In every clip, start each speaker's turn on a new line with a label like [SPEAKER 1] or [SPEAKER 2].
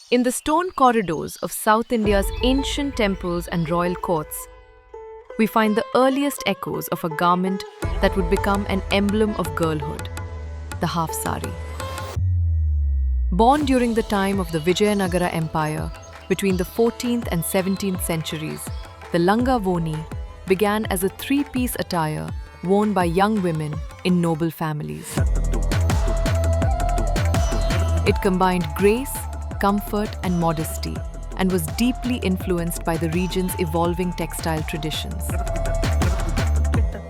[SPEAKER 1] In the stone corridors of South India's ancient temples and royal courts, we find the earliest echoes of a garment that would become an emblem of girlhood, the half sari. Born during the time of the Vijayanagara Empire, between the 14th and 17th centuries, the Langa Voni began as a three-piece attire worn by young women in noble families. It combined grace, comfort, and modesty, and was deeply influenced by the region's evolving textile traditions.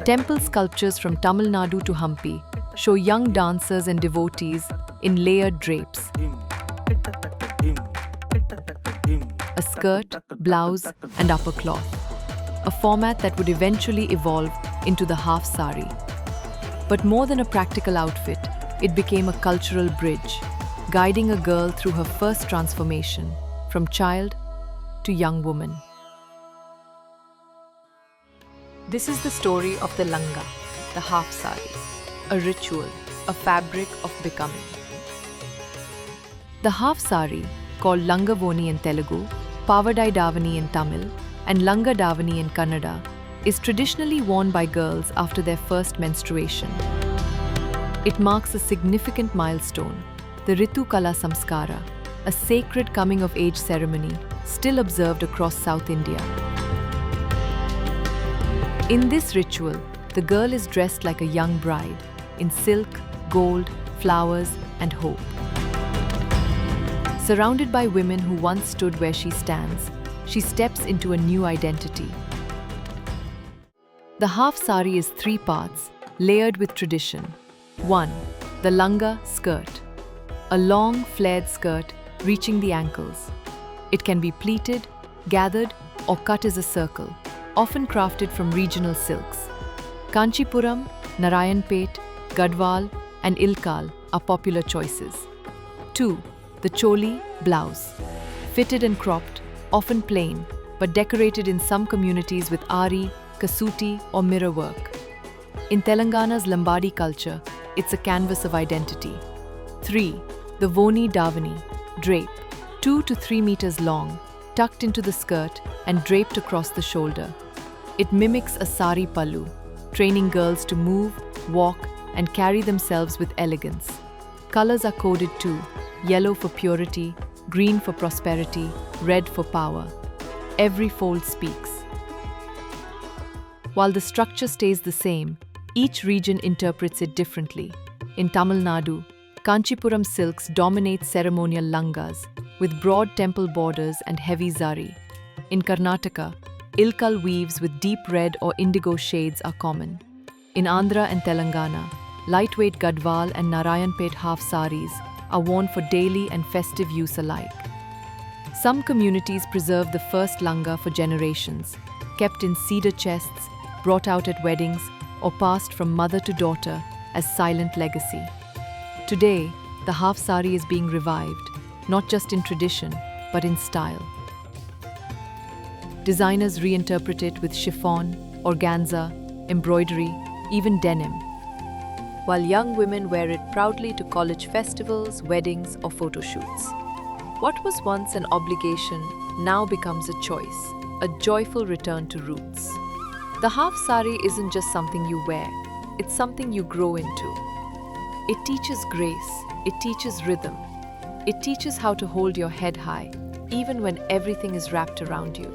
[SPEAKER 1] Temple sculptures from Tamil Nadu to Hampi show young dancers and devotees in layered drapes. A skirt, blouse, and upper cloth, a format that would eventually evolve into the half sari. But more than a practical outfit, it became a cultural bridge, guiding a girl through her first transformation from child to young woman. This is the story of the langa, the half sari, a ritual, a fabric of becoming. The half sari, called Langa Voni in Telugu, Pavadai Davani in Tamil, and Langa Davani in Kannada, is traditionally worn by girls after their first menstruation. It marks a significant milestone, the Ritu Kala Samskara, a sacred coming-of-age ceremony still observed across South India. In this ritual, the girl is dressed like a young bride, in silk, gold, flowers, and hope. Surrounded by women who once stood where she stands, she steps into a new identity. The half sari is three parts, layered with tradition. 1. The langa skirt, a long, flared skirt reaching the ankles. It can be pleated, gathered, or cut as a circle, often crafted from regional silks. Kanchipuram, Narayanpet, Gadwal, and Ilkal are popular choices. 2. The choli blouse, fitted and cropped, often plain, but decorated in some communities with ari, kasuti, or mirror work. In Telangana's Lambadi culture, it's a canvas of identity. 3. The Voni Davani, drape, 2 to 3 meters long, tucked into the skirt and draped across the shoulder. It mimics a sari pallu, training girls to move, walk, and carry themselves with elegance. Colors are coded too: yellow for purity, green for prosperity, red for power. Every fold speaks. While the structure stays the same, each region interprets it differently. In Tamil Nadu, Kanchipuram silks dominate ceremonial langas, with broad temple borders and heavy zari. In Karnataka, Ilkal weaves with deep red or indigo shades are common. In Andhra and Telangana, lightweight Gadwal and Narayanpet half saris are worn for daily and festive use alike. Some communities preserve the first langa for generations, kept in cedar chests, brought out at weddings, or passed from mother to daughter as silent legacy. Today, the half sari is being revived, not just in tradition, but in style. Designers reinterpret it with chiffon, organza, embroidery, even denim, while young women wear it proudly to college festivals, weddings, or photo shoots. What was once an obligation now becomes a choice, a joyful return to roots. The half sari isn't just something you wear, it's something you grow into. It teaches grace, it teaches rhythm, it teaches how to hold your head high, even when everything is wrapped around you.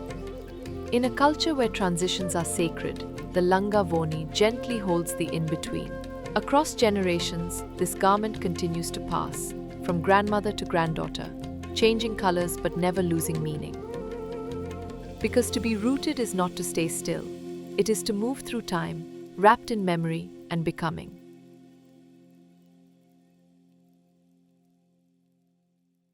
[SPEAKER 1] In a culture where transitions are sacred, the Langa Voni gently holds the in-between. Across generations, this garment continues to pass, from grandmother to granddaughter, changing colors but never losing meaning. Because to be rooted is not to stay still, it is to move through time, wrapped in memory and becoming.